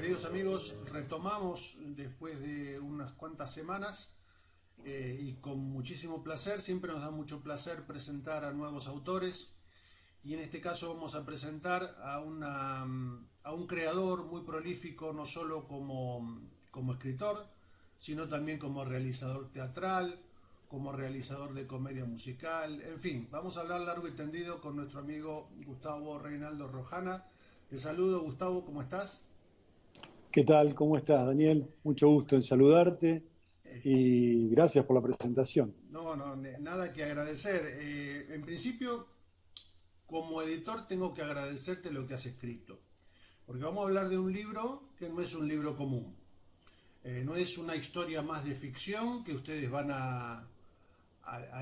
Queridos amigos, retomamos después de unas cuantas semanas y con muchísimo placer, siempre nos da mucho placer presentar a nuevos autores y en este caso vamos a presentar a un creador muy prolífico, no solo como escritor, sino también como realizador teatral, como realizador de comedia musical, en fin, vamos a hablar largo y tendido con nuestro amigo Gustavo Reinaldo Rojana. Te saludo, Gustavo, ¿cómo estás? ¿Qué tal? ¿Cómo estás, Daniel? Mucho gusto en saludarte y gracias por la presentación. No, no, nada que agradecer. En principio, como editor, tengo que agradecerte lo que has escrito, porque vamos a hablar de un libro que no es un libro común. No es una historia más de ficción que ustedes van a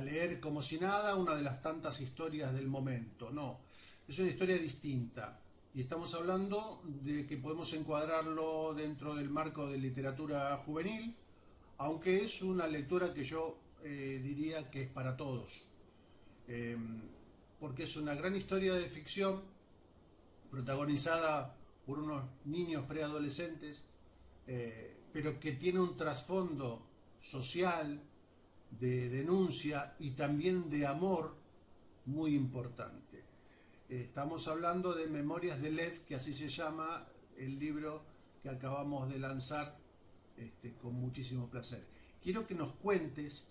leer como si nada, una de las tantas historias del momento. No, es una historia distinta. Y estamos hablando de que podemos encuadrarlo dentro del marco de literatura juvenil, aunque es una lectura que yo diría que es para todos, eh, porque es una gran historia de ficción protagonizada por unos niños preadolescentes, pero que tiene un trasfondo social, de denuncia y también de amor muy importante. Estamos hablando de Memorias de Lev, que así se llama el libro que acabamos de lanzar con muchísimo placer. Quiero que nos cuentes,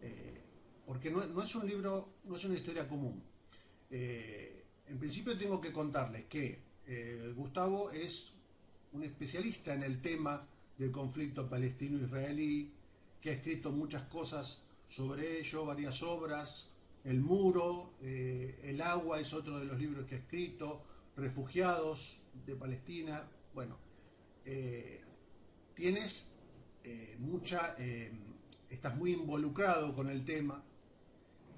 eh, porque no es un libro, no es una historia común. En principio tengo que contarles que Gustavo es un especialista en el tema del conflicto palestino-israelí, que ha escrito muchas cosas sobre ello, varias obras. El muro, El agua es otro de los libros que ha escrito, Refugiados de Palestina. Bueno, eh, tienes estás muy involucrado con el tema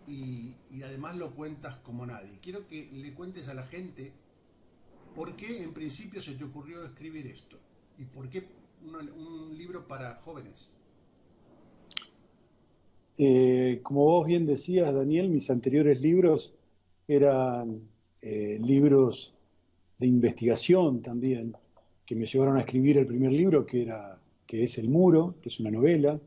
y además lo cuentas como nadie. Quiero que le cuentes a la gente por qué en principio se te ocurrió escribir esto y por qué un libro para jóvenes. Como vos bien decías, Daniel, mis anteriores libros eran libros de investigación también, que me llevaron a escribir el primer libro, que es El Muro, que es una novela,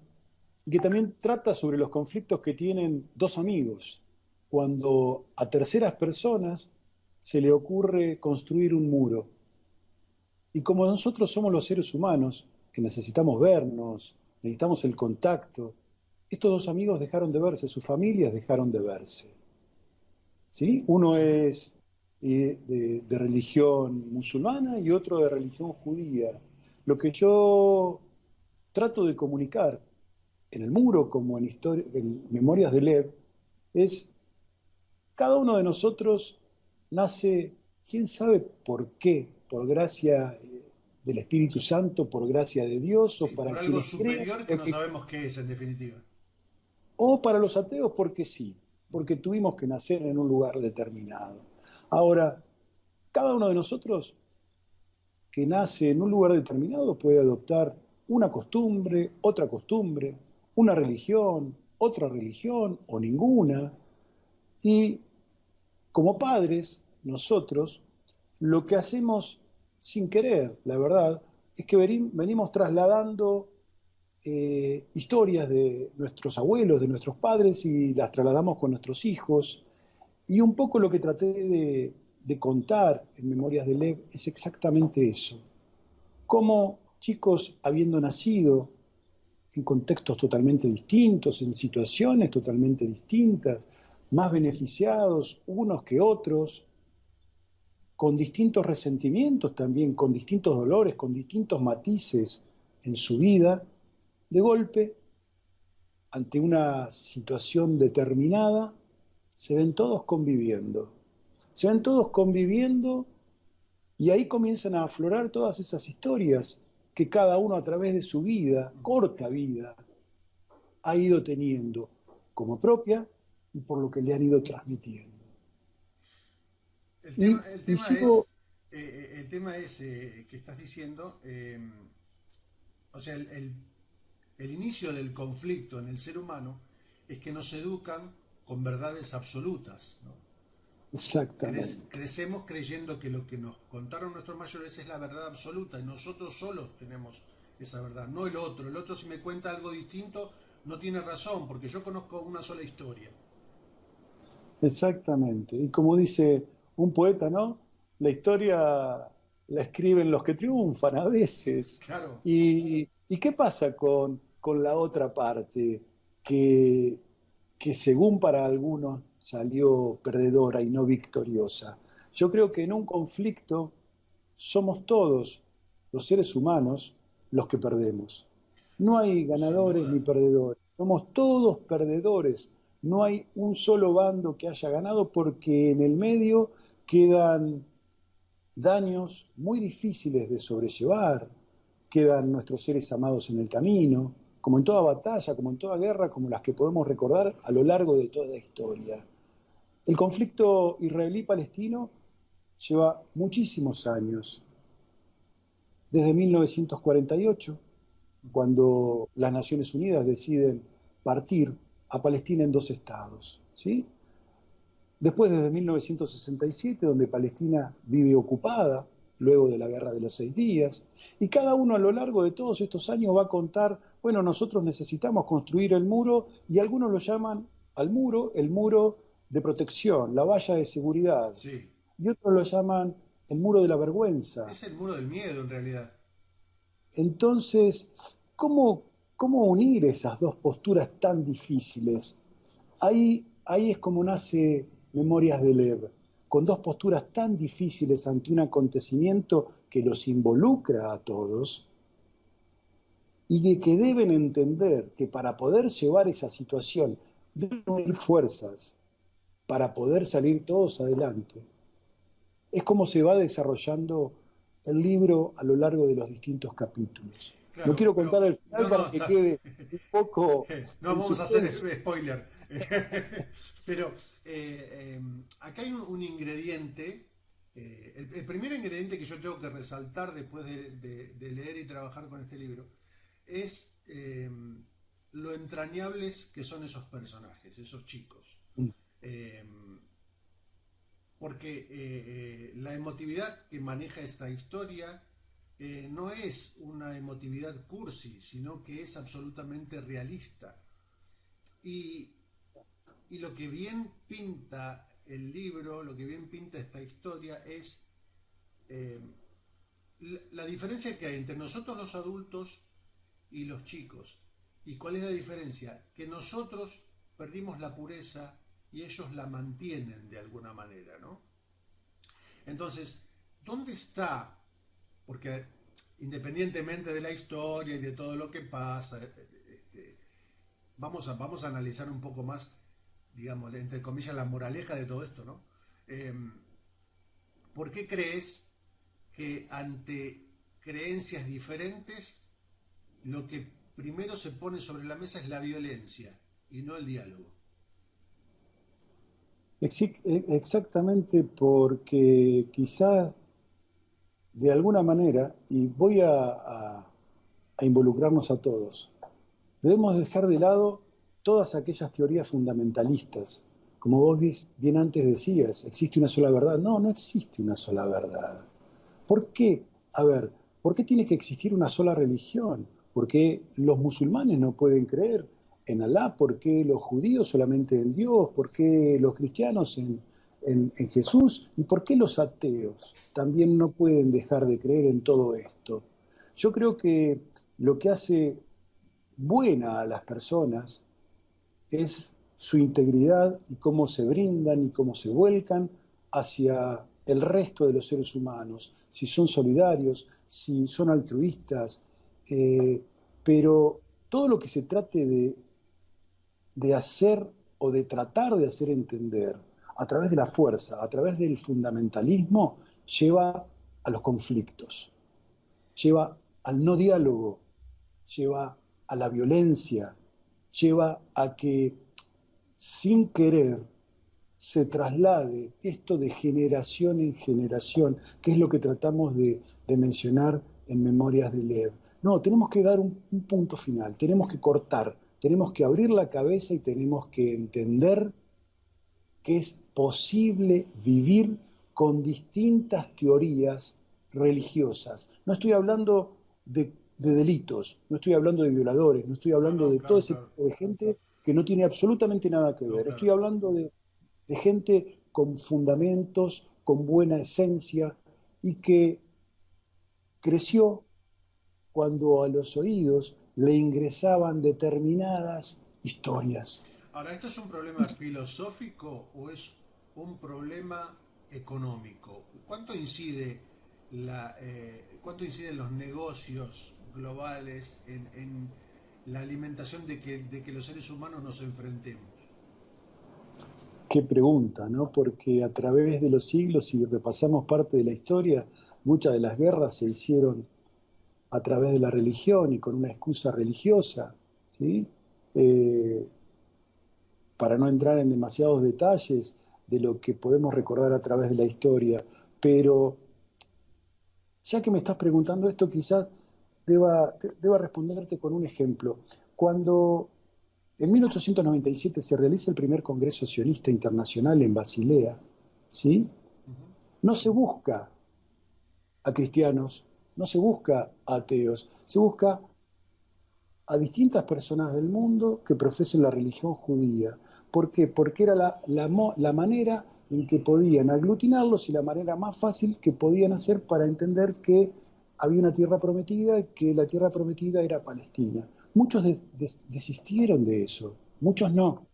y que también trata sobre los conflictos que tienen dos amigos, cuando a terceras personas se le ocurre construir un muro. Y como nosotros somos los seres humanos, que necesitamos vernos, necesitamos el contacto, estos dos amigos dejaron de verse, sus familias dejaron de verse. ¿Sí? Uno es de religión musulmana y otro de religión judía. Lo que yo trato de comunicar en El Muro, como en Memorias de Lev, es cada uno de nosotros nace, quién sabe por qué, por gracia del Espíritu Santo, por gracia de Dios, o Sí, por para algo quienes creen, superior que no sabemos qué es en definitiva. o para los ateos porque sí, porque tuvimos que nacer en un lugar determinado. Ahora, cada uno de nosotros que nace en un lugar determinado puede adoptar una costumbre, una religión, otra religión o ninguna. Y como padres, nosotros, lo que hacemos sin querer, la verdad, es que venimos trasladando historias de nuestros abuelos, de nuestros padres, y las trasladamos con nuestros hijos. Y un poco lo que traté de contar en Memorias de Lev es exactamente eso. Cómo chicos, habiendo nacido en contextos totalmente distintos, en situaciones totalmente distintas, más beneficiados unos que otros, con distintos resentimientos también, con distintos dolores, con distintos matices en su vida, de golpe, ante una situación determinada, se ven todos conviviendo. Se ven todos conviviendo y ahí comienzan a aflorar todas esas historias que cada uno a través de su vida, corta vida, ha ido teniendo como propia y por lo que le han ido transmitiendo. El Y tema sigo, que estás diciendo, o sea, el inicio del conflicto en el ser humano es que nos educan con verdades absolutas, ¿no? Exactamente. Crecemos creyendo que lo que nos contaron nuestros mayores es la verdad absoluta y nosotros solos tenemos esa verdad, no el otro. El otro si me cuenta algo distinto no tiene razón, porque yo conozco una sola historia. Exactamente. Y como dice un poeta, ¿no? La historia la escriben los que triunfan a veces. Claro, ¿Y qué pasa con la otra parte que, que según para algunos salió perdedora y no victoriosa? Yo creo que en un conflicto somos todos los seres humanos los que perdemos. No hay sin ganadores ni duda. perdedores, somos todos perdedores. No hay un solo bando que haya ganado porque en el medio quedan daños muy difíciles de sobrellevar, quedan nuestros seres amados en el camino, como en toda batalla, como en toda guerra, como las que podemos recordar a lo largo de toda la historia. El conflicto israelí-palestino lleva muchísimos años, desde 1948, cuando las Naciones Unidas deciden partir a Palestina en dos estados, ¿sí? Después, desde 1967, donde Palestina vive ocupada, luego de la Guerra de los 6 días, y cada uno a lo largo de todos estos años va a contar, bueno, nosotros necesitamos construir el muro, y algunos lo llaman al muro el muro de protección, la valla de seguridad, Sí, y otros lo llaman el muro de la vergüenza. es el muro del miedo en realidad. Entonces, ¿cómo unir esas dos posturas tan difíciles? Ahí es como nace Memorias de Lev, con dos posturas tan difíciles ante un acontecimiento que los involucra a todos y de que deben entender que para poder llevar esa situación deben unir fuerzas para poder salir todos adelante. Es como se va desarrollando el libro a lo largo de los distintos capítulos. No Claro, quiero pero contar el final no, no, para que está. quede un poco No en vamos a hacer suspenso. spoiler. Pero acá hay un ingrediente. El primer ingrediente que yo tengo que resaltar después de leer y trabajar con este libro es lo entrañables que son esos personajes, esos chicos. Eh, Porque la emotividad que maneja esta historia no es una emotividad cursi, sino que es absolutamente realista. Y, y lo que bien pinta el libro, lo que bien pinta esta historia es eh, la diferencia que hay entre nosotros los adultos y los chicos. ¿Y cuál es la diferencia? Que nosotros perdimos la pureza y ellos la mantienen de alguna manera, ¿no? Entonces, ¿dónde está? Porque independientemente de la historia y de todo lo que pasa, vamos a analizar un poco más, digamos, entre comillas, la moraleja de todo esto, ¿no? Eh, ¿Por qué crees que ante creencias diferentes lo que primero se pone sobre la mesa es la violencia y no el diálogo? Exactamente porque quizás de alguna manera, y voy a involucrarnos a todos, debemos dejar de lado todas aquellas teorías fundamentalistas. Como vos bien antes decías, ¿existe una sola verdad? No, no existe una sola verdad. ¿Por qué? A ver, ¿por qué tiene que existir una sola religión? ¿Por qué los musulmanes no pueden creer en Alá? ¿Por qué los judíos solamente en Dios? ¿Por qué los cristianos en Jesús? ¿Y por qué los ateos también no pueden dejar de creer en todo esto? Yo creo que lo que hace buena a las personas es su integridad y cómo se brindan y cómo se vuelcan hacia el resto de los seres humanos, si son solidarios, si son altruistas, eh, pero todo lo que se trate de hacer o de tratar de hacer entender a través de la fuerza, a través del fundamentalismo, lleva a los conflictos, lleva al no diálogo, lleva a la violencia, lleva a que sin querer se traslade esto de generación en generación, que es lo que tratamos de mencionar en Memorias de Lev. No, tenemos que dar un punto final, tenemos que cortar, tenemos que abrir la cabeza y tenemos que entender que es posible vivir con distintas teorías religiosas. No estoy hablando de delitos, no estoy hablando de violadores, no estoy No, hablando no, de todo claro, ese claro. tipo de gente que no tiene absolutamente nada que No, ver. claro. Estoy hablando de gente con fundamentos, con buena esencia y que creció cuando a los oídos le ingresaban determinadas historias. Ahora, ¿esto es un problema filosófico o es un problema económico? ¿Cuánto inciden los negocios globales en la alimentación de que los seres humanos nos enfrentemos? Qué pregunta, ¿no? Porque a través de los siglos, si repasamos parte de la historia, muchas de las guerras se hicieron a través de la religión y con una excusa religiosa, ¿sí? Eh, para no entrar en demasiados detalles de lo que podemos recordar a través de la historia, pero ya que me estás preguntando esto, quizás deba responderte con un ejemplo. Cuando en 1897 se realiza el primer Congreso Sionista Internacional en Basilea, ¿sí? Ujú. No se busca a cristianos, no se busca a ateos, se busca a distintas personas del mundo que profesen la religión judía. ¿Por qué? Porque era la manera en que podían aglutinarlos y la manera más fácil que podían hacer para entender que había una tierra prometida y que la tierra prometida era Palestina. Muchos desistieron de eso, muchos no,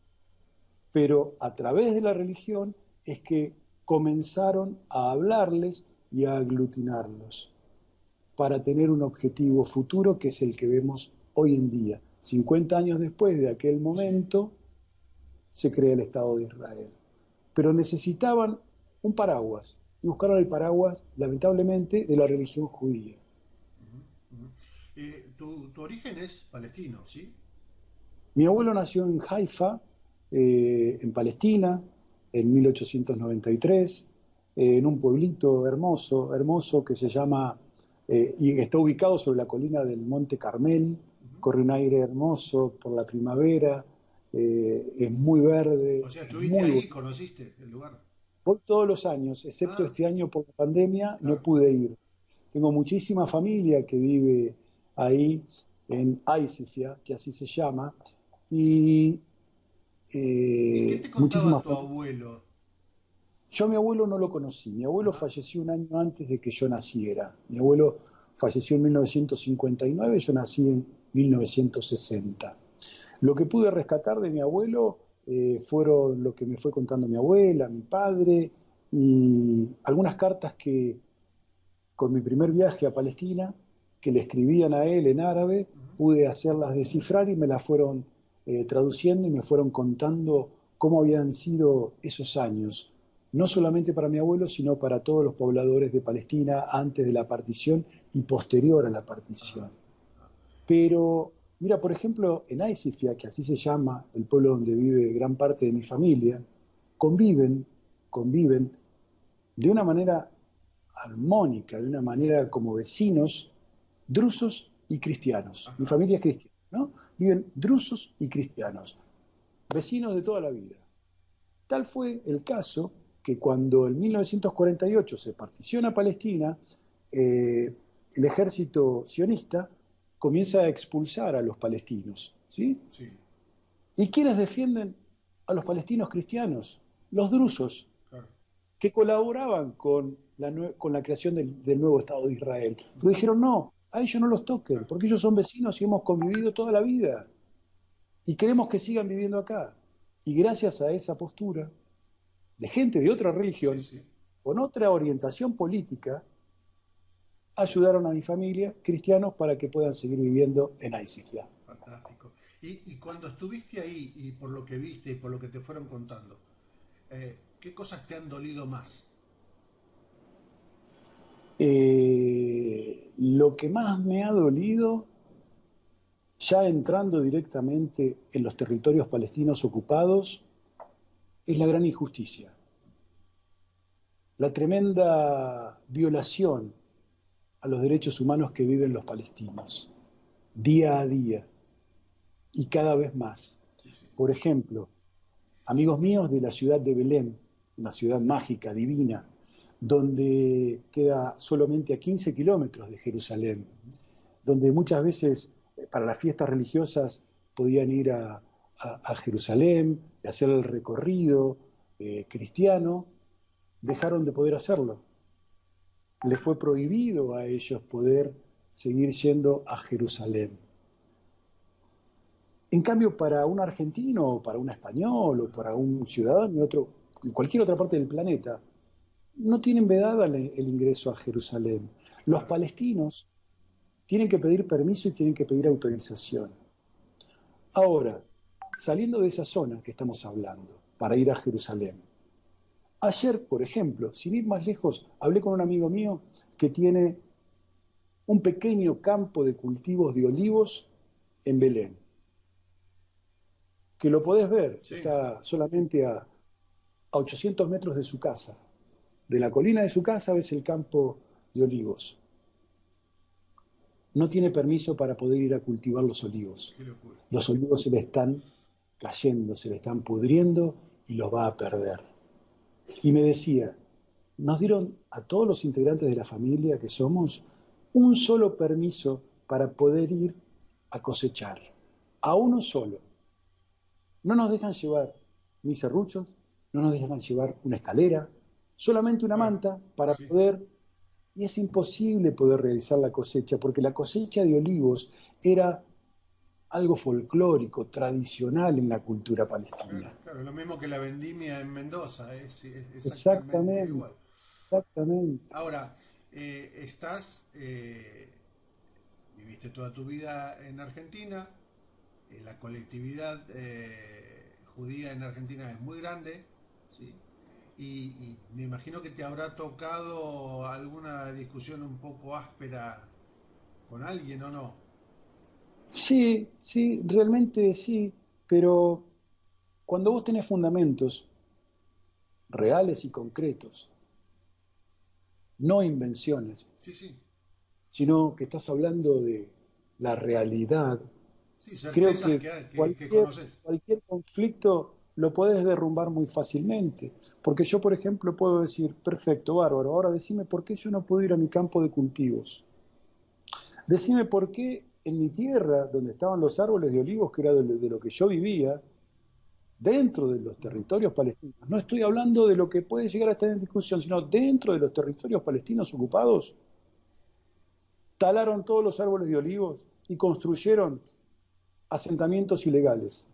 pero a través de la religión es que comenzaron a hablarles y a aglutinarlos para tener un objetivo futuro que es el que vemos hoy en día. 50 años después de aquel Sí. momento se crea el Estado de Israel. Pero necesitaban un paraguas y buscaron el paraguas, lamentablemente, de la religión judía. Ujú, ujú. Tu origen es palestino, ¿sí? Mi abuelo nació en Haifa, en Palestina, en 1893, en un pueblito hermoso, hermoso que se llama, y está ubicado sobre la colina del Monte Carmel, Ujú. corre un aire hermoso por la primavera, es muy verde, O sea, es estuviste muy ahí, bonito. conociste el lugar. Voy todos los años, excepto Ah, este año por la pandemia, no claro. pude ir. Tengo muchísima familia que vive ahí en Aisifia, que así se llama, y ¿Y qué te contaba muchísimas tu familias. abuelo? Yo a mi abuelo no lo conocí. Mi abuelo Ajá. falleció un año antes de que yo naciera. Mi abuelo falleció en 1959, yo nací en 1960. Lo que pude rescatar de mi abuelo fueron lo que me fue contando mi abuela, mi padre y algunas cartas que con mi primer viaje a Palestina, que le escribían a él en árabe, Ujú. pude hacerlas descifrar y me las fueron traduciendo y me fueron contando cómo habían sido esos años, no solamente para mi abuelo, sino para todos los pobladores de Palestina antes de la partición y posterior a la Ajá. partición. Ah. Pero, mira, por ejemplo, en Aisifia, que así se llama el pueblo donde vive gran parte de mi familia, conviven, conviven de una manera armónica, de una manera como vecinos, drusos y cristianos. Mi Ajá. familia es cristiana, ¿no? Viven drusos y cristianos, vecinos de toda la vida. Tal fue el caso que cuando en 1948 se particiona Palestina, el ejército sionista comienza a expulsar a los palestinos, ¿sí? Sí, ¿Y quiénes defienden a los palestinos cristianos? Los drusos, claro. que colaboraban con la creación del nuevo Estado de Israel. Pero Ujú. dijeron, no, a ellos no los toquen, Claro. porque ellos son vecinos y hemos convivido toda la vida y queremos que sigan viviendo acá. Y gracias a esa postura de gente de otra Sí, religión, sí. con otra orientación política, ayudaron a mi familia, cristianos, para que puedan seguir viviendo en Aisifia. Fantástico. Y cuando estuviste ahí, y por lo que viste y por lo que te fueron contando, ¿qué cosas te han dolido más? Lo que más me ha dolido, ya entrando directamente en los territorios palestinos ocupados, es la gran injusticia, la tremenda violación a los derechos humanos que viven los palestinos, día a día y cada vez más. Sí, sí. Por ejemplo, amigos míos de la ciudad de Belén, una ciudad mágica, divina, donde queda solamente a 15 kilómetros de Jerusalén, donde muchas veces para las fiestas religiosas podían ir a Jerusalén, hacer el recorrido cristiano, dejaron de poder hacerlo. Les fue prohibido a ellos poder seguir yendo a Jerusalén. En cambio, para un argentino, o para un español, o para un ciudadano en cualquier otra parte del planeta, no tienen vedada el ingreso a Jerusalén. Los Claro. palestinos tienen que pedir permiso y tienen que pedir autorización. Ahora, saliendo de esa zona que estamos hablando, para ir a Jerusalén. Ayer, por ejemplo, sin ir más lejos, hablé con un amigo mío que tiene un pequeño campo de cultivos de olivos en Belén, que lo podés ver, Sí, está solamente a 800 metros de su casa. De la colina de su casa ves el campo de olivos. No tiene permiso para poder ir a cultivar los olivos. qué locura. Los olivos se le están cayendo, se le están pudriendo y los va a perder. Y me decía, nos dieron a todos los integrantes de la familia que somos un solo permiso para poder ir a cosechar, a uno solo. No nos dejan llevar ni serruchos, no nos dejan llevar una escalera, solamente una Claro, manta para sí, poder, y es imposible poder realizar la cosecha, porque la cosecha de olivos era algo folclórico, tradicional en la cultura claro, palestina. claro. Lo mismo que la vendimia en Mendoza, es exactamente Exactamente, igual. exactamente. Ahora, viviste toda tu vida en Argentina, la colectividad judía en Argentina es muy grande, ¿sí? Y me imagino que te habrá tocado alguna discusión un poco áspera con alguien o no. Sí, sí, realmente sí, pero cuando vos tenés fundamentos reales y concretos, no invenciones, Sí, sí, sino que estás hablando de la realidad, sí, creo certezas que que cualquier, conoces. cualquier conflicto lo podés derrumbar muy fácilmente. Porque yo, por ejemplo, puedo decir, perfecto, bárbaro, ahora decime por qué yo no puedo ir a mi campo de cultivos. Decime por qué en mi tierra, donde estaban los árboles de olivos, que era de lo que yo vivía, dentro de los Ujú, territorios palestinos. No estoy hablando de lo que puede llegar a estar en discusión, sino dentro de los territorios palestinos ocupados, talaron todos los árboles de olivos y construyeron asentamientos ilegales,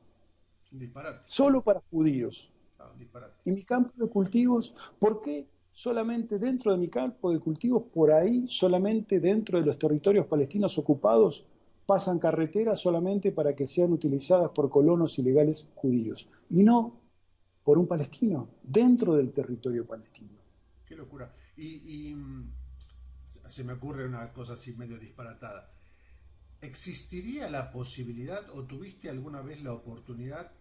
un disparate, solo para judíos. un disparate. Y mi campo de cultivos, ¿por qué solamente dentro de mi campo de cultivos, por ahí, solamente dentro de los territorios palestinos ocupados, pasan carreteras solamente para que sean utilizadas por colonos ilegales judíos? Y no por un palestino, dentro del territorio palestino. Qué locura. Se me ocurre una cosa así medio disparatada. ¿Existiría la posibilidad o tuviste alguna vez la oportunidad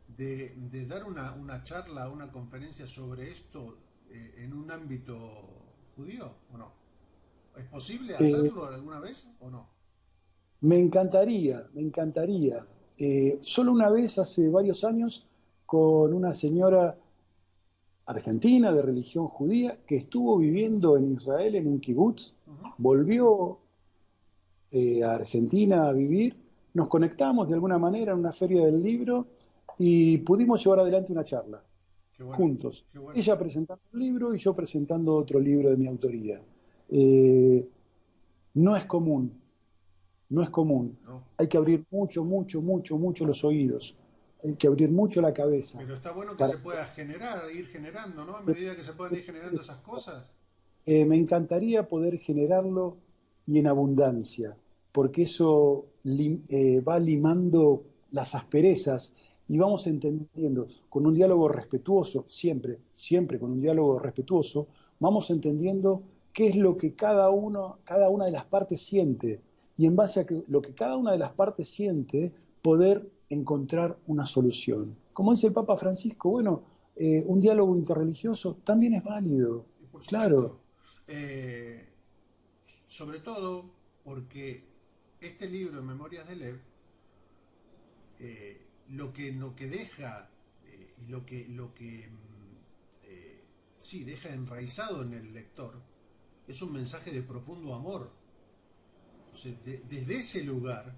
de dar una charla, una conferencia sobre esto en un ámbito judío o no? ¿Es posible Eh, hacerlo alguna vez o no? Me encantaría, me encantaría. Solo una vez, hace varios años, con una señora argentina de religión judía que estuvo viviendo en Israel en un kibutz, Ujú. volvió a Argentina a vivir, nos conectamos de alguna manera en una feria del libro y pudimos llevar adelante una charla Qué bueno, juntos. qué bueno. Ella presentando un libro y yo presentando otro libro de mi autoría. Eh, no es común, no es común. No. Hay que abrir mucho, mucho, mucho, mucho los oídos. Hay que abrir mucho la cabeza Pero está bueno que para se pueda generar, ir generando, ¿no? A hacer medida que se puedan ir generando esas esto. cosas. Me encantaría poder generarlo y en abundancia, porque eso va limando las asperezas y vamos entendiendo con un diálogo respetuoso, siempre, siempre con un diálogo respetuoso, vamos entendiendo qué es lo que cada una de las partes siente y en base a lo que cada una de las partes siente, poder encontrar una solución. Como dice el Papa Francisco, bueno, un diálogo interreligioso también es válido, Y por claro. supuesto, eh, sobre todo porque este libro, Memorias de Lev, lo que deja y sí deja enraizado en el lector es un mensaje de profundo amor. Entonces, desde ese lugar,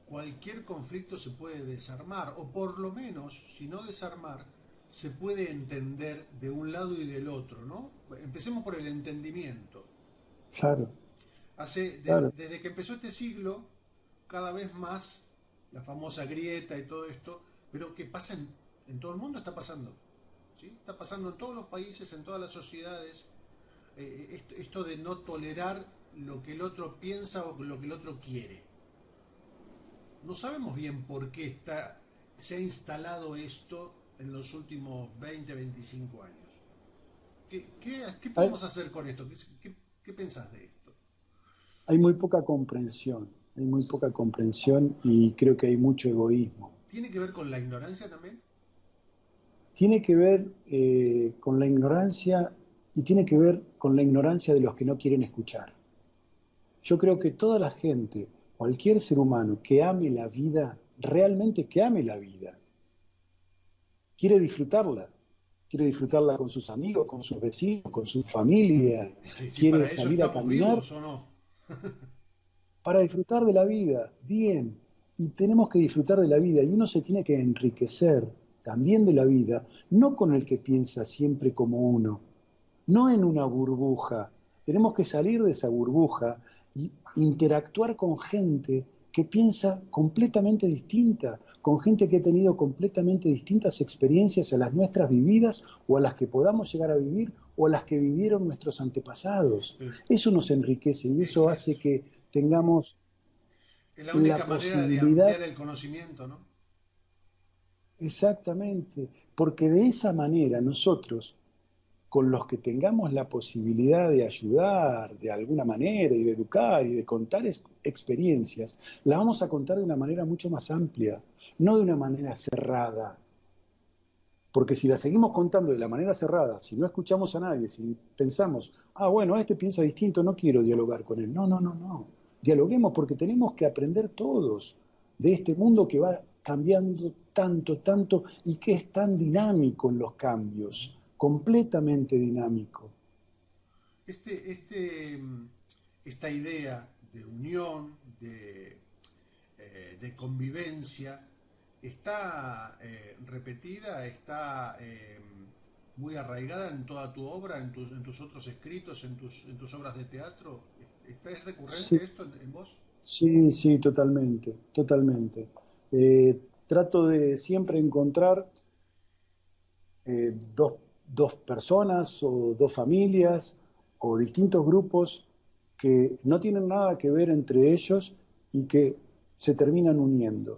cualquier conflicto se puede desarmar, o por lo menos, si no desarmar, se puede entender de un lado y del otro, ¿no? Empecemos por el entendimiento. Claro, claro. Desde que empezó este siglo, cada vez más la famosa grieta y todo esto, pero que pasa en todo el mundo, está pasando. ¿Sí? Está pasando en todos los países, en todas las sociedades, esto de no tolerar lo que el otro piensa o lo que el otro quiere. No sabemos bien por qué se ha instalado esto en los últimos 20, 25 años. ¿Qué Hay, podemos hacer con esto? ¿Qué pensás de esto? hay hay muy poca comprensión y creo que hay mucho egoísmo. ¿Tiene que ver con la ignorancia también? Tiene que ver con la ignorancia y tiene que ver con la ignorancia de los que no quieren escuchar. Yo creo que toda la gente, cualquier ser humano que ame la vida, realmente que ame la vida, quiere disfrutarla. Quiere disfrutarla con sus amigos, con sus vecinos, con su familia. Es que si Quiere para eso salir a estamos caminar vivos o no. para disfrutar de la vida. Bien. Y tenemos que disfrutar de la vida. Y uno se tiene que enriquecer también de la vida, no con el que piensa siempre como uno, no en una burbuja. Tenemos que salir de esa burbuja y interactuar con gente que piensa completamente distinta, con gente que ha tenido completamente distintas experiencias a las nuestras vividas o a las que podamos llegar a vivir o a las que vivieron nuestros antepasados. Pero, Eso nos enriquece y eso hace exacto. que tengamos Es la la única manera de posibilidad. ampliar el conocimiento, ¿no? Exactamente, porque de esa manera nosotros, con los que tengamos la posibilidad de ayudar de alguna manera y de educar y de contar experiencias, la vamos a contar de una manera mucho más amplia, no de una manera cerrada. Porque si la seguimos contando de la manera cerrada, si no escuchamos a nadie, si pensamos, ah, bueno, este piensa distinto, no quiero dialogar con él. No, no, no, no. Dialoguemos porque tenemos que aprender todos de este mundo que va cambiando tanto, tanto y que es tan dinámico en los cambios, completamente dinámico. Este, este, esta idea de unión, de convivencia, está repetida, está muy arraigada en toda tu obra, en tus otros escritos, en tus obras de teatro. ¿Es Sí, recurrente esto en vos? sí, sí, totalmente, totalmente. Trato de siempre encontrar dos personas o dos familias o distintos grupos que no tienen nada que ver entre ellos y que se terminan uniendo,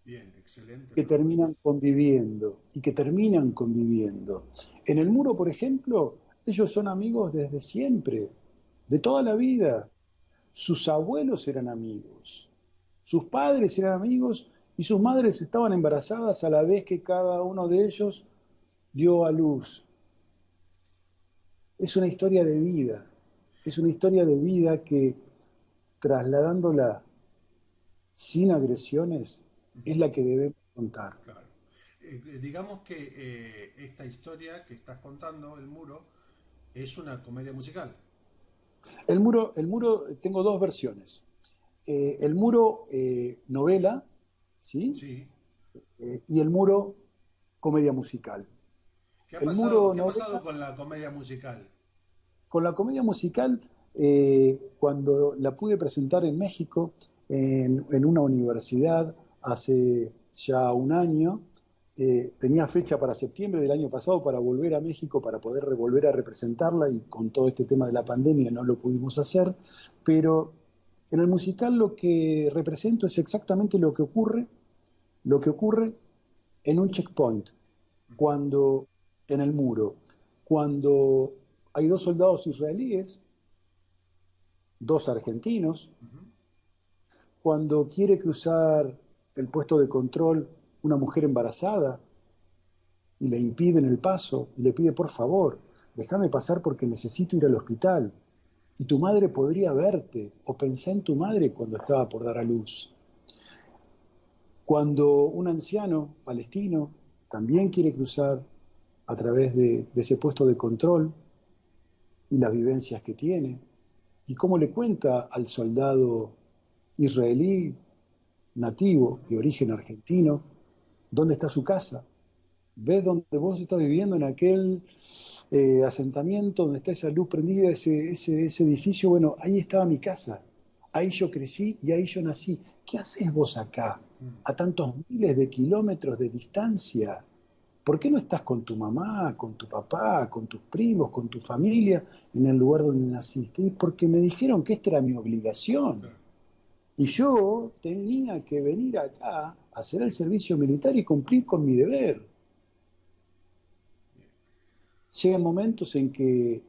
Bien, excelente que lo que terminan decís. conviviendo y que terminan conviviendo. En el muro, por ejemplo, ellos son amigos desde siempre, de toda la vida. Sus abuelos eran amigos, sus padres eran amigos y sus madres estaban embarazadas a la vez que cada uno de ellos dio a luz. Es una historia de vida, es una historia de vida que trasladándola sin agresiones es Ujú, la que debemos contar. claro. Digamos que esta historia que estás contando, El Muro, es una comedia musical. El muro, tengo dos versiones. El muro novela, ¿sí? Sí. Y el muro comedia musical. El muro Qué ha pasado novela, con la comedia musical? con la comedia musical, cuando la pude presentar en México, en una universidad, hace ya un año, tenía fecha para septiembre del año pasado para volver a México para poder volver a representarla y con todo este tema de la pandemia no lo pudimos hacer, pero en el musical lo que represento es exactamente lo que ocurre en un checkpoint, Ujú, cuando en el muro, cuando hay dos soldados israelíes, dos argentinos, ujú. cuando quiere cruzar el puesto de control una mujer embarazada y le impiden el paso y le pide por favor, déjame pasar porque necesito ir al hospital. Y tu madre podría verte o pensá en tu madre cuando estaba por dar a luz. Cuando un anciano palestino también quiere cruzar a través de ese puesto de control y las vivencias que tiene, y cómo le cuenta al soldado israelí nativo de origen argentino dónde está su casa. ¿Ves donde vos estás viviendo en aquel asentamiento donde está esa luz prendida, ese edificio? Bueno, ahí estaba mi casa, ahí yo crecí y ahí yo nací. ¿Qué haces vos acá, a tantos miles de kilómetros de distancia? ¿Por qué no estás con tu mamá, con tu papá, con tus primos, con tu familia en el lugar donde naciste? Y porque me dijeron que esta era mi obligación. Y yo tenía que venir acá a hacer el servicio militar y cumplir con mi deber. Llegan momentos en que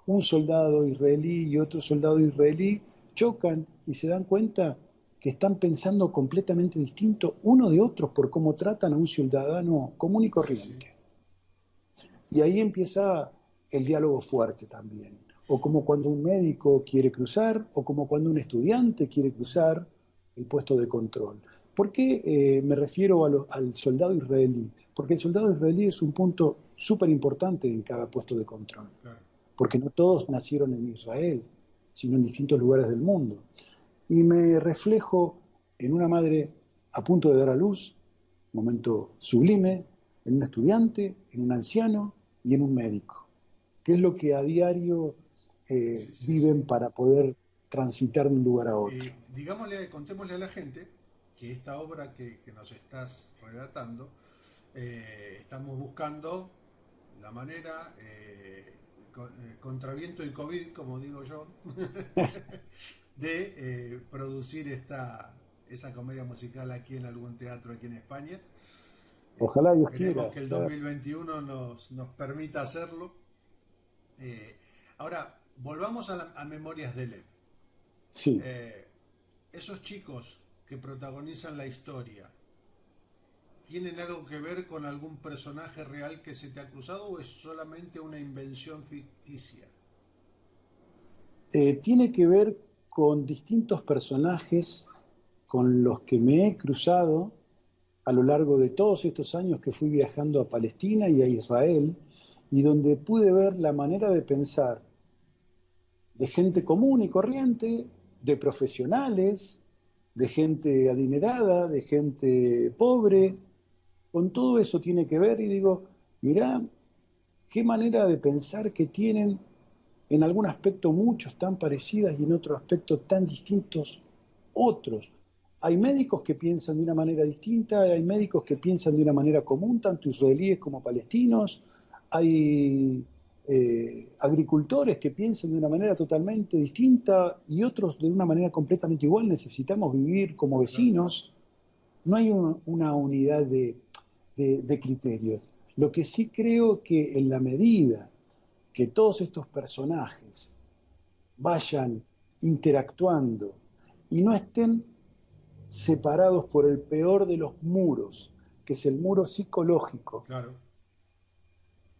un soldado israelí y otro soldado israelí chocan y se dan cuenta que están pensando completamente distinto uno de otros por cómo tratan a un ciudadano común y Sí, sí. corriente. Y ahí empieza el diálogo fuerte también. O como cuando un médico quiere cruzar, o como cuando un estudiante quiere cruzar el puesto de control. ¿Por qué me refiero al soldado israelí? Porque el soldado israelí es un punto súper importante en cada puesto de control. Claro. Porque no todos nacieron en Israel, sino en distintos lugares del mundo. Y me reflejo en una madre a punto de dar a luz, momento sublime, en un estudiante, en un anciano y en un médico, que es lo que a diario Sí, sí, sí. viven para poder transitar de un lugar a otro. Contémosle a la gente que esta obra que nos estás relatando, estamos buscando la manera, contra viento y COVID, como digo yo, de producir esa comedia musical aquí en algún teatro aquí en España. Ojalá Dios Esperemos quiera. que el Claro. 2021 nos permita hacerlo. Ahora, volvamos a Memorias de Lev. Sí, Eh, Esos chicos que protagonizan la historia, ¿tienen algo que ver con algún personaje real que se te ha cruzado o es solamente una invención ficticia? tiene que ver con distintos personajes con los que me he cruzado a lo largo de todos estos años que fui viajando a Palestina y a Israel, y donde pude ver la manera de pensar de gente común y corriente, de profesionales, de gente adinerada, de gente pobre. Con todo eso tiene que ver y digo, mirá, qué manera de pensar que tienen en algún aspecto muchos tan parecidas y en otro aspecto tan distintos otros. Hay médicos que piensan de una manera distinta, hay médicos que piensan de una manera común, tanto israelíes como palestinos, hay agricultores que piensan de una manera totalmente distinta y otros de una manera completamente igual. Necesitamos vivir como Claro. vecinos. No hay una unidad de criterios. Lo que sí creo que en la medida que todos estos personajes vayan interactuando y no estén separados por el peor de los muros, que es el muro psicológico, Claro.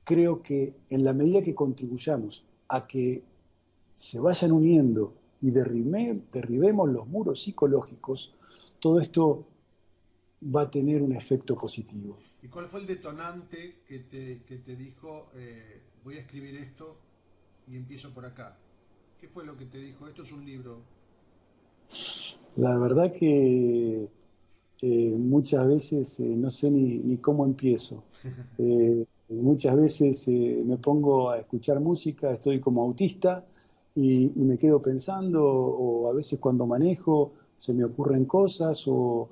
creo que en la medida que contribuyamos a que se vayan uniendo y derribemos los muros psicológicos, todo esto va a tener un efecto positivo. ¿Y cuál fue el detonante que te dijo, voy a escribir esto y empiezo por acá? ¿Qué fue lo que te dijo? Esto es un libro. La verdad que muchas veces no sé ni cómo empiezo. Muchas veces me pongo a escuchar música, estoy como autista y me quedo pensando, o a veces cuando manejo se me ocurren cosas, o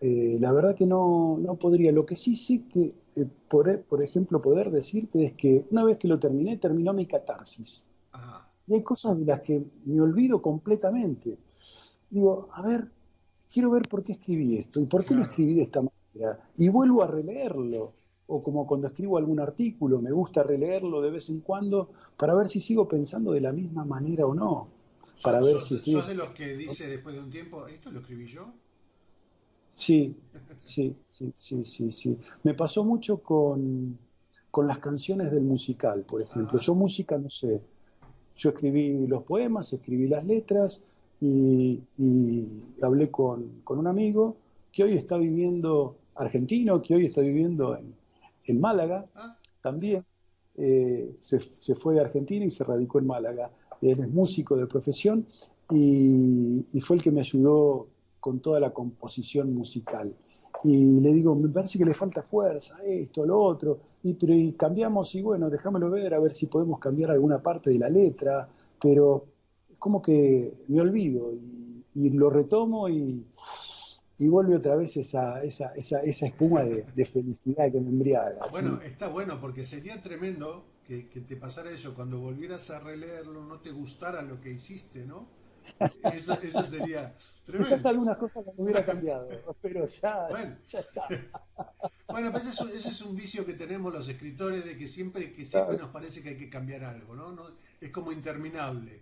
la verdad que no podría. Lo que sí sé que, por ejemplo, poder decirte es que una vez que lo terminé, terminó mi catarsis. Ajá. Y hay cosas de las que me olvido completamente. Digo, a ver, quiero ver por qué escribí esto y por qué lo Claro. escribí de esta manera. Y vuelvo a releerlo. O como cuando escribo algún artículo, me gusta releerlo de vez en cuando para ver si sigo pensando de la misma manera o no. Para ver si estoy ¿Sos de los que equivocado. dice después de un tiempo, esto lo escribí yo? Sí, sí. Me pasó mucho con las canciones del musical, por ejemplo. Ajá. Yo música no sé. Yo escribí los poemas, escribí las letras y hablé con un amigo que hoy está viviendo argentino que hoy está viviendo en Málaga, Ah, también se fue de Argentina y se radicó en Málaga. Él es músico de profesión y fue el que me ayudó con toda la composición musical. Y le digo, me parece que le falta fuerza, esto, lo otro, y cambiamos y bueno, déjamelo ver, a ver si podemos cambiar alguna parte de la letra, pero es como que me olvido y lo retomo y vuelve otra vez esa espuma de felicidad que me embriaga, bueno, ¿sí? está bueno porque sería tremendo que te pasara eso, cuando volvieras a releerlo, no te gustara lo que hiciste, ¿no? Eso sería Quizás tremendo. algunas cosas las hubiera cambiado, pero Bueno, ya está. bueno, pues ese es un vicio que tenemos los escritores de que siempre Claro, nos parece que hay que cambiar algo, ¿no? Es como interminable.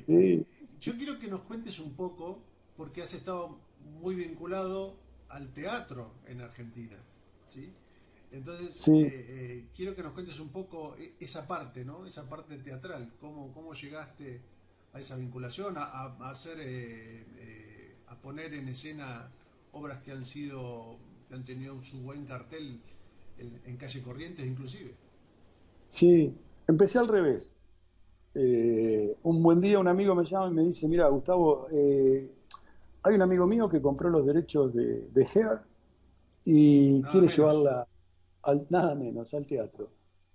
sí, Yo quiero que nos cuentes un poco, porque has estado muy vinculado al teatro en Argentina, ¿sí? Entonces, sí. quiero que nos cuentes un poco esa parte, ¿no? Esa parte teatral, cómo llegaste a esa vinculación, a hacer, a poner en escena obras que han tenido su buen cartel en Calle Corrientes inclusive. Sí, empecé al revés. Un buen día un amigo me llama y me dice, mira, Gustavo, hay un amigo mío que compró los derechos de Hair y Nada quiere menos. llevarla nada menos al teatro.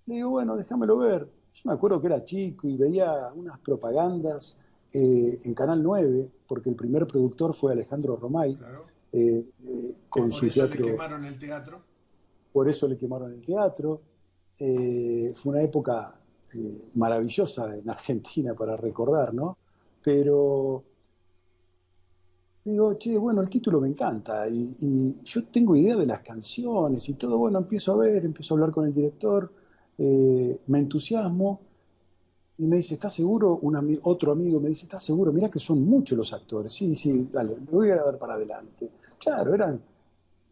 Le digo, bueno, déjamelo ver. Yo me acuerdo que era chico y veía unas propagandas en Canal 9, porque el primer productor fue Alejandro Romay, Claro. Que con por su eso le teatro, quemaron el teatro. por eso le quemaron el teatro. Fue una época maravillosa en Argentina para recordar, ¿no? Pero digo, che, bueno, el título me encanta y yo tengo idea de las canciones y todo, bueno, empiezo a ver, empiezo a hablar con el director, me entusiasmo y me dice, ¿estás seguro? Otro amigo me dice, ¿estás seguro? Mirá que son muchos los actores. Sí, sí, dale, me voy a dar para adelante. Claro, eran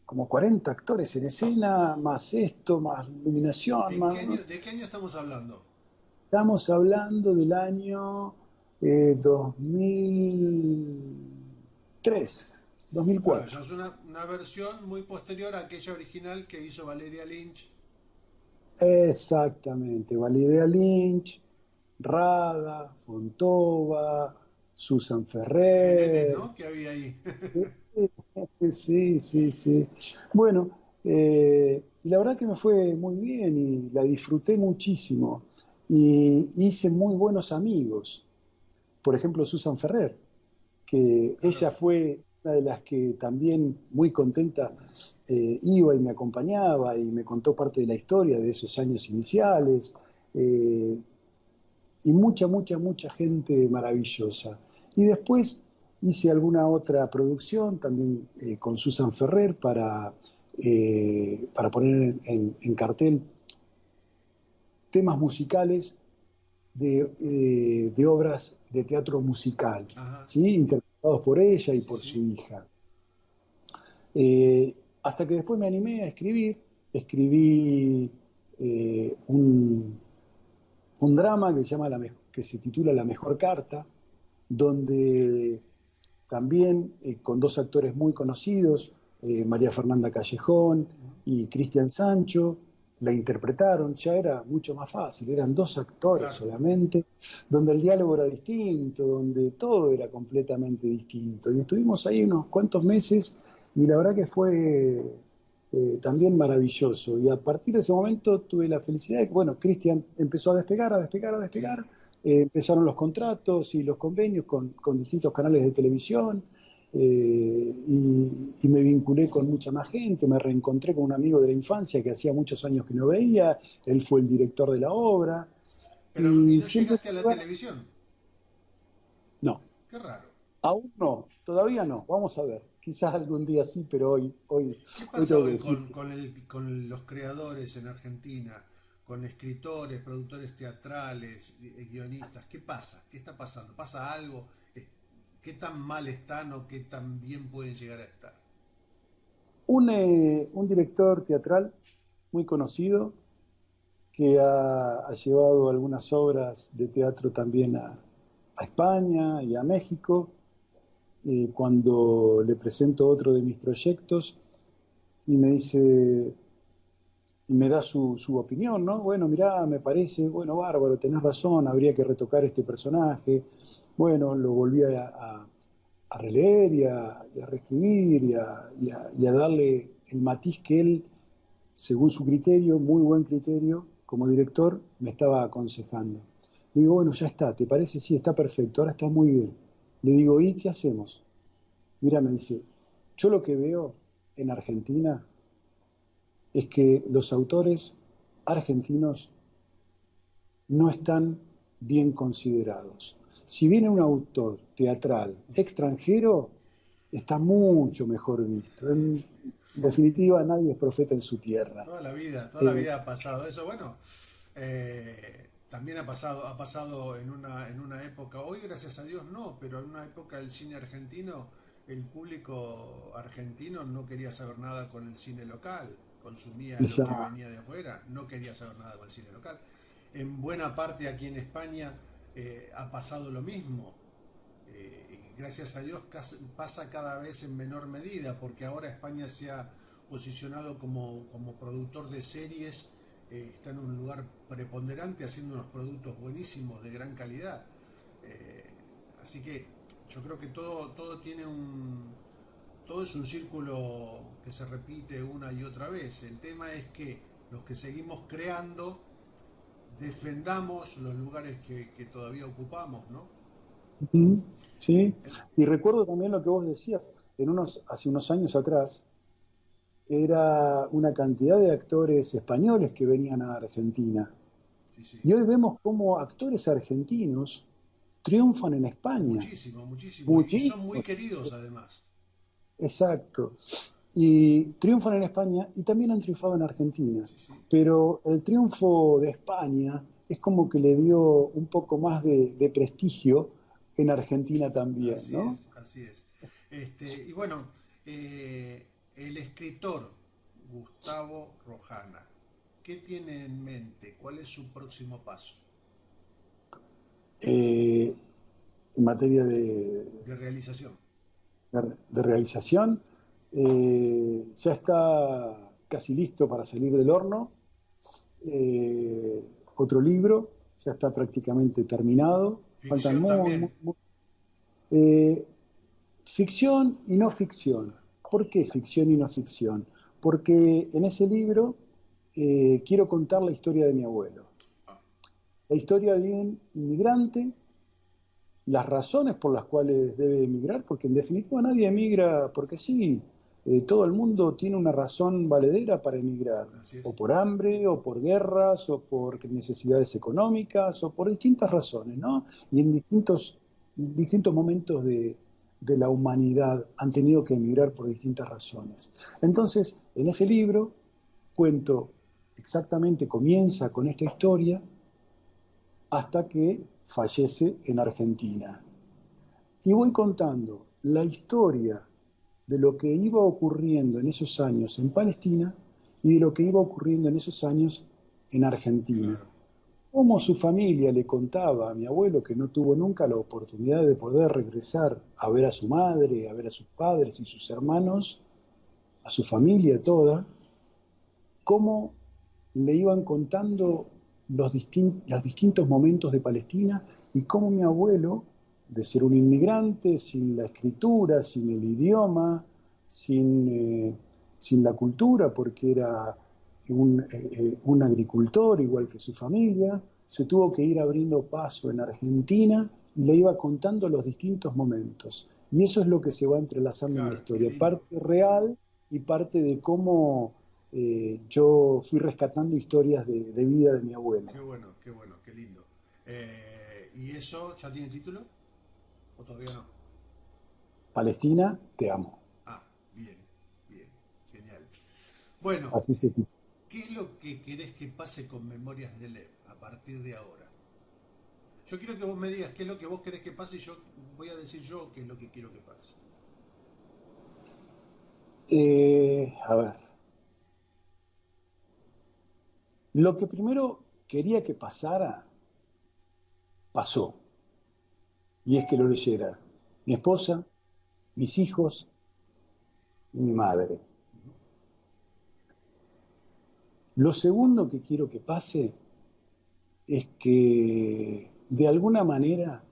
como 40 actores en escena, más esto, más iluminación, ¿De qué año estamos hablando? Estamos hablando del año 2003, Claro, 2004. ya es una versión muy posterior a aquella original que hizo Valeria Lynch. Exactamente, Valeria Lynch, Rada, Fontova, Susan Qué nenes, Ferrer. ¿no? Que había ahí. Sí, sí, sí. Bueno, y la verdad que me fue muy bien y la disfruté muchísimo. Y hice muy buenos amigos. Por ejemplo, Susan Ferrer, que Claro. ella fue una de las que también muy contenta iba y me acompañaba y me contó parte de la historia de esos años iniciales. eh, y mucha gente maravillosa. Y después hice alguna otra producción también con Susan Ferrer para poner en cartel temas musicales de obras de teatro musical, Ajá. ¿sí? Interpretados por ella y Sí, por su sí. hija. Hasta que después me animé a escribir, escribí un drama que que se titula La Mejor Carta, donde también con dos actores muy conocidos, María Fernanda Callejón y Cristian Sancho, la interpretaron, ya era mucho más fácil, eran dos actores Claro. solamente, donde el diálogo era distinto, donde todo era completamente distinto. Y estuvimos ahí unos cuantos meses y la verdad que fue también maravilloso. Y a partir de ese momento tuve la felicidad de que, bueno, Cristian empezó a despegar, a despegar, a Sí. despegar. Empezaron los contratos y los convenios con distintos canales de televisión y me vinculé con mucha más gente, me reencontré con un amigo de la infancia que hacía muchos años que no veía, él fue el director de la obra Y y no siempre, llegaste a la televisión. no, Qué raro. aún no, todavía no, vamos a ver, quizás algún día sí, pero ¿Qué hoy pasa tengo que hoy decir que con los creadores en Argentina? Con escritores, productores teatrales, guionistas. ¿Qué pasa? ¿Qué está pasando? ¿Pasa algo? Eh, ¿Qué tan mal están o qué tan bien pueden llegar a estar? un director teatral muy conocido que ha llevado algunas obras de teatro también a España y a México. Cuando le presento otro de mis proyectos, y me dice, y me da su opinión, ¿no? Bueno, mirá, me parece, bueno, bárbaro, tenés razón, habría que retocar este personaje. Bueno, lo volví a releer y a reescribir y a darle el matiz que él, según su criterio, muy buen criterio, como director, me estaba aconsejando. Le digo, bueno, ya está, ¿te parece? Sí, está perfecto, ahora está muy bien. Le digo, ¿y qué hacemos? Mira, me dice, yo lo que veo en Argentina es que los autores argentinos no están bien considerados. Si viene un autor teatral extranjero, está mucho mejor visto. En definitiva, nadie es profeta en su tierra. Toda la Eh, vida ha pasado eso. Bueno, también ha pasado en una época, hoy gracias a Dios no, pero en una época del cine argentino, el público argentino no quería saber nada con el cine local, consumía lo que esa, venía de afuera, no quería saber nada con el cine local. En buena parte aquí en España ha pasado lo mismo. Y gracias a Dios pasa cada vez en menor medida, porque ahora España se ha posicionado como productor de series, está en un lugar preponderante haciendo unos productos buenísimos de gran calidad. Eh, Así que yo creo que todo es un círculo que se repite una y otra vez. El tema es que los que seguimos creando defendamos los lugares que todavía ocupamos, ¿no? ujú, sí. Y recuerdo también lo que vos decías, hace unos años atrás, era una cantidad de actores españoles que venían a Argentina. Sí, sí. Y hoy vemos cómo actores argentinos triunfan en España. Muchísimo, muchísimo. Y son muy Muchísimos. queridos además. Exacto. Y triunfan en España y también han triunfado en Argentina. Sí, sí. Pero el triunfo de España es como que le dio un poco más de prestigio en Argentina también, Así ¿no? es, así es. Y bueno, el escritor Gustavo Rojana, ¿qué tiene en mente? ¿Cuál es su próximo paso En materia de realización? de realización, ya está casi listo para salir del horno. Otro libro, ya está prácticamente terminado. Faltan Ficción también. eh, ficción y no ficción. ¿Por qué ficción y no ficción? Porque en ese libro quiero contar la historia de mi abuelo. La historia de un inmigrante, las razones por las cuales debe emigrar, porque en definitiva nadie emigra porque sí. Todo el mundo tiene una razón valedera para emigrar, Así es. o por hambre, o por guerras, o por necesidades económicas, o por distintas razones, ¿no? Y en distintos momentos de la humanidad han tenido que emigrar por distintas razones. Entonces, en ese libro cuento exactamente, comienza con esta historia hasta que fallece en Argentina. Y voy contando la historia de lo que iba ocurriendo en esos años en Palestina y de lo que iba ocurriendo en esos años en Argentina. Claro. Cómo su familia le contaba a mi abuelo, que no tuvo nunca la oportunidad de poder regresar a ver a su madre, a ver a sus padres y sus hermanos, a su familia toda, cómo le iban contando los distintos momentos de Palestina y cómo mi abuelo, de ser un inmigrante, sin la escritura, sin el idioma, sin la cultura, porque era un agricultor igual que su familia, se tuvo que ir abriendo paso en Argentina y le iba contando los distintos momentos. Y eso es lo que se va entrelazando en la Claro, qué historia, lindo. parte real y parte de cómo yo fui rescatando historias de vida de mi abuelo. Qué bueno, qué lindo. ¿Y eso ya tiene título? ¿O todavía no? Palestina, te amo. Ah, bien, bien, genial. Bueno, Así se titula. ¿qué es lo que querés que pase con Memorias de Lev a partir de ahora? Yo quiero que vos me digas qué es lo que vos querés que pase y yo voy a decir yo qué es lo que quiero que pase. A ver, lo que primero quería que pasara, pasó. Y es que lo leyera mi esposa, mis hijos y mi madre. Lo segundo que quiero que pase es que de alguna manera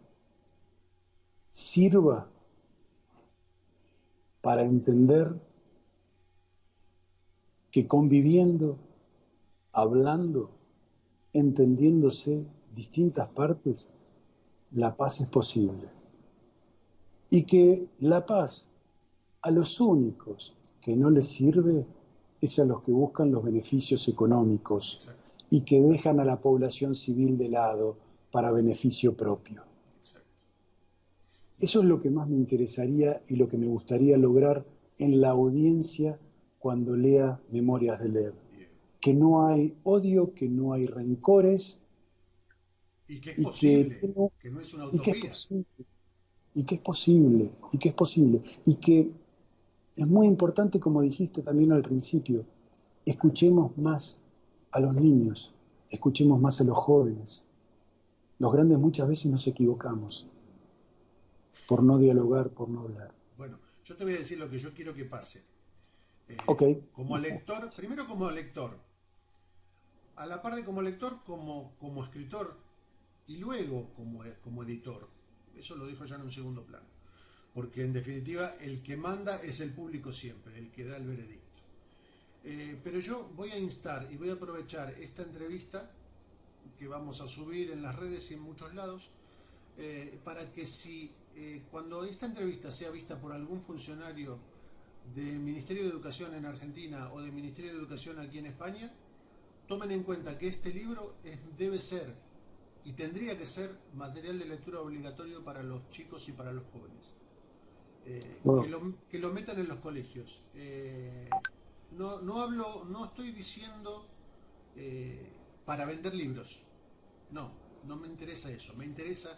sirva para entender que conviviendo, hablando, entendiéndose distintas partes, la paz es posible. Y que la paz a los únicos que no les sirve es a los que buscan los beneficios económicos Exacto, y que dejan a la población civil de lado para beneficio propio. exacto. Eso es lo que más me interesaría y lo que me gustaría lograr en la audiencia cuando lea Memorias de Lev. Bien. Que no hay odio, que no hay rencores Y que es y que, posible, que no es una y que es utopía. posible, y que es posible, y que es posible, y que es muy importante, como dijiste también al principio, escuchemos más a los niños, escuchemos más a los jóvenes. Los grandes muchas veces nos equivocamos por no dialogar, por no hablar. Bueno, yo te voy a decir lo que yo quiero que pase. Ok, Como lector, primero como lector, a la par de como lector, como escritor y luego como editor. Eso lo dejo ya en un segundo plano. Porque en definitiva el que manda es el público siempre, el que da el veredicto. Pero yo voy a instar y voy a aprovechar esta entrevista que vamos a subir en las redes y en muchos lados, para que si cuando esta entrevista sea vista por algún funcionario del Ministerio de Educación en Argentina o del Ministerio de Educación aquí en España, tomen en cuenta que este libro debe ser y tendría que ser material de lectura obligatorio para los chicos y para los jóvenes. bueno, Que lo metan en los colegios. No estoy diciendo eh, para vender libros. No, no me interesa eso. Me interesa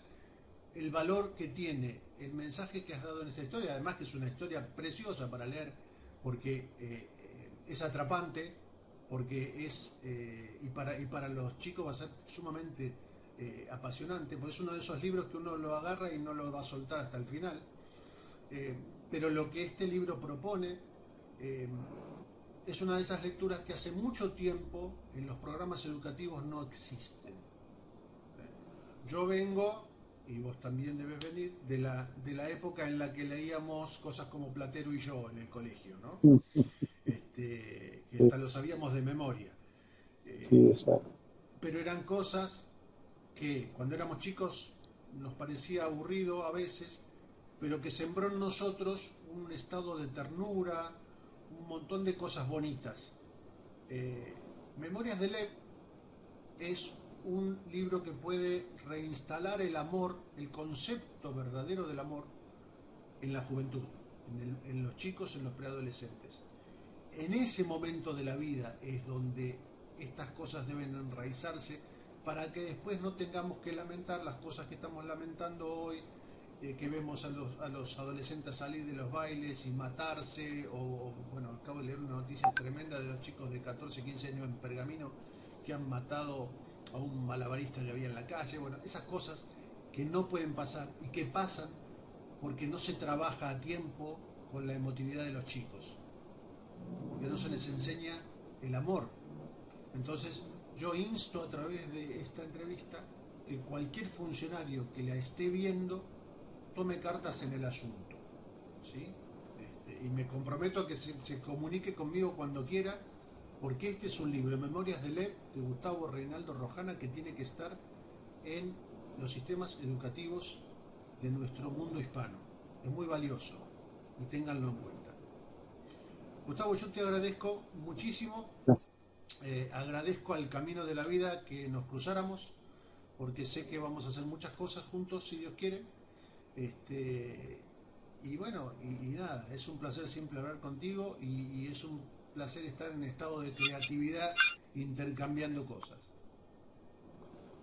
el valor que tiene el mensaje que has dado en esta historia. Además que es una historia preciosa para leer porque es atrapante, porque y para los chicos va a ser sumamente apasionante, porque es uno de esos libros que uno lo agarra y no lo va a soltar hasta el final. Eh, pero lo que este libro propone eh, es una de esas lecturas que hace mucho tiempo en los programas educativos no existen. Yo vengo, y vos también debes venir, de la época en la que leíamos cosas como Platero y yo en el colegio, ¿no? Que sí, hasta lo sabíamos de memoria. sí, exacto. Pero eran cosas que cuando éramos chicos nos parecía aburrido a veces, pero que sembró en nosotros un estado de ternura, un montón de cosas bonitas. Eh, Memorias de Lev es un libro que puede reinstalar el amor, el concepto verdadero del amor en la juventud, en los chicos, en los preadolescentes. En ese momento de la vida es donde estas cosas deben enraizarse para que después no tengamos que lamentar las cosas que estamos lamentando hoy, que vemos a los adolescentes salir de los bailes y matarse, bueno, acabo de leer una noticia tremenda de dos chicos de 14, 15 años en Pergamino que han matado a un malabarista que había en la calle, bueno, esas cosas que no pueden pasar y que pasan porque no se trabaja a tiempo con la emotividad de los chicos, porque no se les enseña el amor. Entonces, yo insto a través de esta entrevista que cualquier funcionario que la esté viendo tome cartas en el asunto, ¿sí? Y me comprometo a que se comunique conmigo cuando quiera, porque este es un libro, Memorias de Lev, de Gustavo Reinaldo Rojana, que tiene que estar en los sistemas educativos de nuestro mundo hispano. Es muy valioso y ténganlo en cuenta. Gustavo, yo te agradezco muchísimo, Gracias. agradezco al camino de la vida que nos cruzáramos, porque sé que vamos a hacer muchas cosas juntos, si Dios quiere. Este, y bueno, y nada, es un placer siempre hablar contigo y es un placer estar en estado de creatividad intercambiando cosas.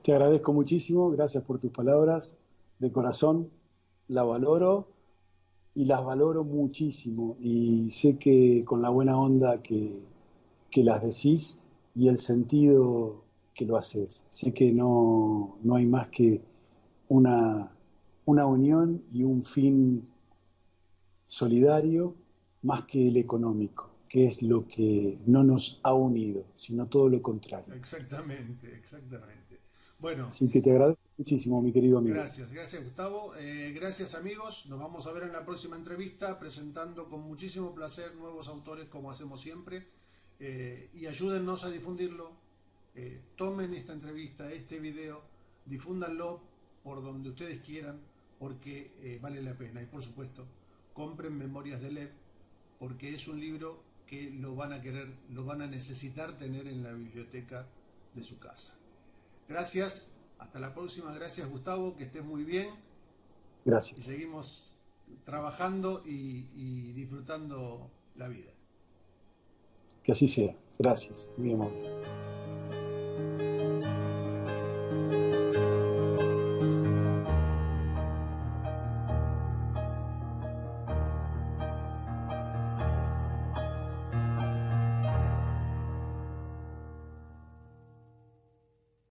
Te agradezco muchísimo, gracias por tus palabras, de corazón, la valoro y las valoro muchísimo y sé que con la buena onda que las decís y el sentido que lo haces, sé que no hay más que una, una unión y un fin solidario más que el económico. que es lo que no nos ha unido, sino todo lo contrario. Exactamente, exactamente. Bueno, Así que te agradezco muchísimo, mi querido amigo. gracias, gracias Gustavo. Gracias amigos. Nos vamos a ver en la próxima entrevista presentando con muchísimo placer nuevos autores como hacemos siempre. Y ayúdennos a difundirlo. Tomen esta entrevista, este video, difúndanlo por donde ustedes quieran porque vale la pena. Y por supuesto, compren Memorias de Lev porque es un libro que lo van a querer, lo van a necesitar tener en la biblioteca de su casa. Gracias, hasta la próxima, gracias Gustavo, que estés muy bien y Gracias. seguimos trabajando y disfrutando la vida. Que así sea. Gracias. Muy amable.